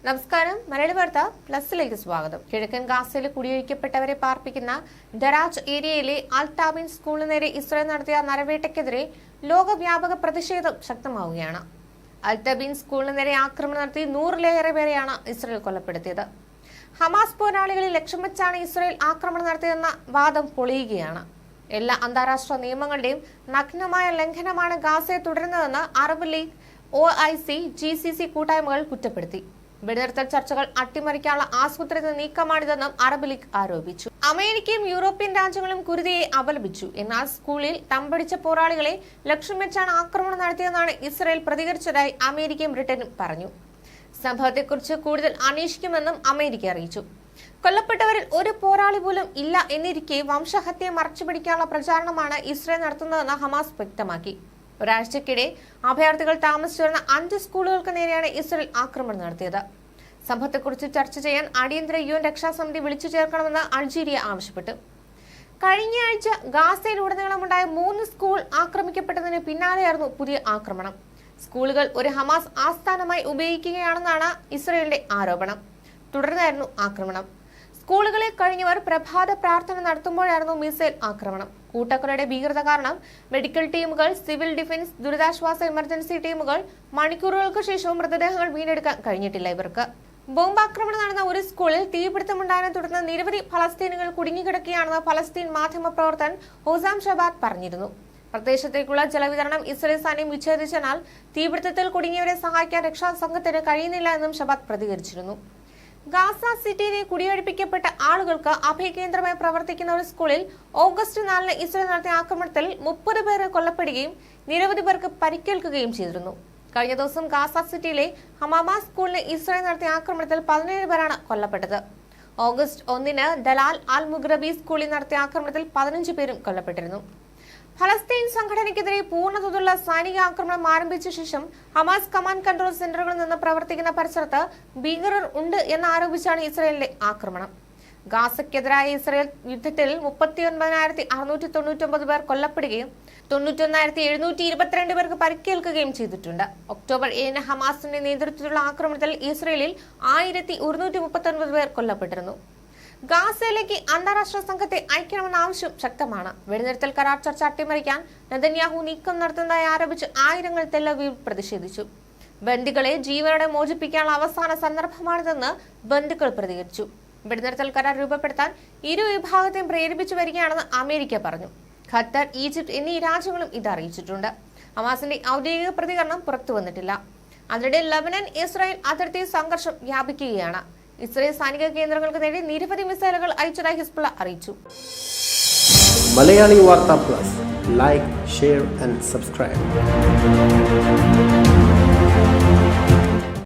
നമസ്കാരം. മലയാളി വാർത്ത പ്ലസിലേക്ക് സ്വാഗതം. കിഴക്കൻ ഗാസയിൽ കുടിയൊഴിക്കപ്പെട്ടവരെ പാർപ്പിക്കുന്ന ദരാജ് ഏരിയയിലെ അൽ താബീൻ സ്കൂളിന് നേരെ ഇസ്രായേൽ നടത്തിയ നരവേട്ടയ്ക്കെതിരെ ലോകവ്യാപക പ്രതിഷേധം ശക്തമാവുകയാണ്. അൽ താബീൻ സ്കൂളിന് നേരെ ആക്രമണം നടത്തി 100-ലേറെ പേരെയാണ് ഇസ്രായേൽ കൊലപ്പെടുത്തിയത്. ഹമാസ് പോരാളികളെ ലക്ഷ്യം വെച്ചാണ് ഇസ്രായേൽ ആക്രമണം നടത്തിയതെന്ന വാദം പൊളിയുകയാണ്. എല്ലാ അന്താരാഷ്ട്ര നിയമങ്ങളുടെയും നഗ്നമായ ലംഘനമാണ് ഗാസയെ തുടരുന്നതെന്ന് അറബ് ലീഗ്, OIC, GCC കൂട്ടായ്മകൾ കുറ്റപ്പെടുത്തി. വെടിനിർത്തൽ ചർച്ചകൾ അട്ടിമറിക്കാനുള്ള ആസൂത്രിത നീക്കമാണിതെന്നും അറബ് ലീഗ് ആരോപിച്ചു. അമേരിക്കയും യൂറോപ്യൻ രാജ്യങ്ങളും കുരുതിയെ അപലപിച്ചു. എന്നാൽ സ്കൂളിൽ തമ്പടിച്ച പോരാളികളെ ലക്ഷ്യം വെച്ചാണ് ആക്രമണം നടത്തിയതെന്നാണ് ഇസ്രായേൽ പ്രതികരിച്ചതായി അമേരിക്കയും ബ്രിട്ടനും പറഞ്ഞു. സംഭവത്തെക്കുറിച്ച് കൂടുതൽ അന്വേഷിക്കുമെന്നും അമേരിക്ക അറിയിച്ചു. കൊല്ലപ്പെട്ടവരിൽ ഒരു പോരാളി പോലും ഇല്ല എന്നിരിക്കെ വംശഹത്യയെ മറച്ചുപിടിക്കാനുള്ള പ്രചാരണമാണ് ഇസ്രായേൽ നടത്തുന്നതെന്ന് ഹമാസ് വ്യക്തമാക്കി. ഒരാഴ്ചക്കിടെ അഭയാർത്ഥികൾ താമസിച്ചു വരുന്ന 5 സ്കൂളുകൾക്ക് നേരെയാണ് ഇസ്രായേൽ ആക്രമണം നടത്തിയത്. സംഭവത്തെക്കുറിച്ച് ചർച്ച ചെയ്യാൻ അടിയന്തര UN രക്ഷാസമിതി വിളിച്ചു ചേർക്കണമെന്ന് അൾജീരിയ ആവശ്യപ്പെട്ടു. കഴിഞ്ഞയാഴ്ച ഗാസയിലുടനീളമുണ്ടായ 3 സ്കൂൾ ആക്രമിക്കപ്പെട്ടതിന് പിന്നാലെയായിരുന്നു പുതിയ ആക്രമണം. സ്കൂളുകൾ ഒരു ഹമാസ് ആസ്ഥാനമായി ഉപയോഗിക്കുകയാണെന്നാണ് ഇസ്രായേലിന്റെ ആരോപണം. തുടർന്നായിരുന്നു ആക്രമണം. സ്കൂളുകളിൽ കഴിഞ്ഞവർ പ്രഭാത പ്രാർത്ഥന നടത്തുമ്പോഴായിരുന്നു മിസൈൽ ആക്രമണം. കൂട്ടക്കൊലയുടെ ഭീകരത കാരണം മെഡിക്കൽ ടീമുകൾ, സിവിൽ ഡിഫൻസ്, ദുരിതാശ്വാസ എമർജൻസി ടീമുകൾ മണിക്കൂറുകൾക്ക് ശേഷവും മൃതദേഹങ്ങൾ വീണ്ടെടുക്കാൻ കഴിഞ്ഞിട്ടില്ല. ഇവർക്ക് ബോംബാക്രമണം നടന്ന ഒരു സ്കൂളിൽ തീപിടുത്തമുണ്ടായതിനെ തുടർന്ന് നിരവധി ഫലസ്തീനുകൾ കുടുങ്ങിക്കിടക്കുകയാണെന്ന് ഫലസ്തീൻ മാധ്യമപ്രവർത്തകൻ ഹൊസാം ഷബാത്ത് പറഞ്ഞിരുന്നു. പ്രദേശത്തേക്കുള്ള ജലവിതരണം ഇസ്രായേൽ സൈന്യം വിച്ഛേദിച്ചതിനാൽ തീപിടുത്തത്തിൽ കുടുങ്ങിയവരെ സഹായിക്കാൻ രക്ഷാസംഘത്തിന് കഴിയുന്നില്ല എന്നും ഷബാത്ത് പ്രതികരിച്ചിരുന്നു. ഗാസ സിറ്റിയിലെ കുടിയൊഴിപ്പിക്കപ്പെട്ട ആളുകൾക്ക് അഭയകേന്ദ്രമായി പ്രവർത്തിക്കുന്ന ഒരു സ്കൂളിൽ ഓഗസ്റ്റ് 4-ന് ഇസ്രായേൽ നടത്തിയ ആക്രമണത്തിൽ 30 പേർ കൊല്ലപ്പെടുകയും നിരവധി പേർക്ക് പരിക്കേൽക്കുകയും ചെയ്തിരുന്നു. കഴിഞ്ഞ ദിവസം ഗാസ സിറ്റിയിലെ ഹമാമ സ്കൂളിന് ഇസ്രായേൽ നടത്തിയ ആക്രമണത്തിൽ 17 പേരാണ് കൊല്ലപ്പെട്ടത്. ഓഗസ്റ്റ് 1-ന് ദലാൽ അൽ മുഗ്രബി സ്കൂളിൽ നടത്തിയ ആക്രമണത്തിൽ 15 പേരും കൊല്ലപ്പെട്ടിരുന്നു. ഫലസ്തീൻ സംഘടനയ്ക്കെതിരെ പൂർണ്ണതോതിലുള്ള സൈനിക ആക്രമണം ആരംഭിച്ച ശേഷം ഹമാസ് കമാൻഡ് കൺട്രോൾ സെന്ററുകളിൽ നിന്ന് പ്രവർത്തിക്കുന്ന പരിസരത്ത് ഭീകരർ ഉണ്ട് എന്നാരോപിച്ചാണ് ഇസ്രായേലിന്റെ ആക്രമണം. ഗാസയ്ക്കെതിരായ ഇസ്രായേൽ യുദ്ധത്തിൽ 39,699 പേർ കൊല്ലപ്പെടുകയും 91,722 പേർക്ക് പരിക്കേൽക്കുകയും ചെയ്തിട്ടുണ്ട്. ഒക്ടോബർ 7-ന് ഹമാസിന്റെ നേതൃത്വത്തിലുള്ള ആക്രമണത്തിൽ ഇസ്രായേലിൽ 1,239 പേർ കൊല്ലപ്പെട്ടിരുന്നു. ഗാസയിലേക്ക് അന്താരാഷ്ട്ര സംഘത്തെ അയക്കണമെന്ന ആവശ്യം ശക്തമാണ്. വെടിനിർത്തൽ കരാർ ചർച്ച അട്ടിമറിക്കാൻ നെതന്യാഹു നീക്കം നടത്തുന്നതായി ആരോപിച്ച് ആയിരങ്ങൾ തെല്ലവീവ് പ്രതിഷേധിച്ചു. ബന്ദികളെ ജീവനോടെ മോചിപ്പിക്കാനുള്ള അവസാന സന്ദർഭമാണിതെന്ന് ബന്ധുക്കൾ പ്രതികരിച്ചു. വെടിനിർത്തൽ കരാർ രൂപപ്പെടുത്താൻ ഇരു വിഭാഗത്തെയും പ്രേരിപ്പിച്ചു വരികയാണെന്ന് അമേരിക്ക പറഞ്ഞു. ഖത്തർ, ഈജിപ്ത് എന്നീ രാജ്യങ്ങളും ഇത് അറിയിച്ചിട്ടുണ്ട്. ഹമാസിന്റെ ഔദ്യോഗിക പ്രതികരണം പുറത്തു വന്നിട്ടില്ല. അതിനിടെ ലബനൻ ഇസ്രായേൽ അതിർത്തി സംഘർഷം വ്യാപിക്കുകയാണ്. ഇസ്രായേൽ സൈനിക കേന്ദ്രങ്ങൾക്ക് നേരെ നിരവധി മിസൈലുകൾ അയച്ചതായി ഹിസ്ബുള്ള അറിയിച്ചു. മലയാളി വാർത്ത plus, like, share and subscribe.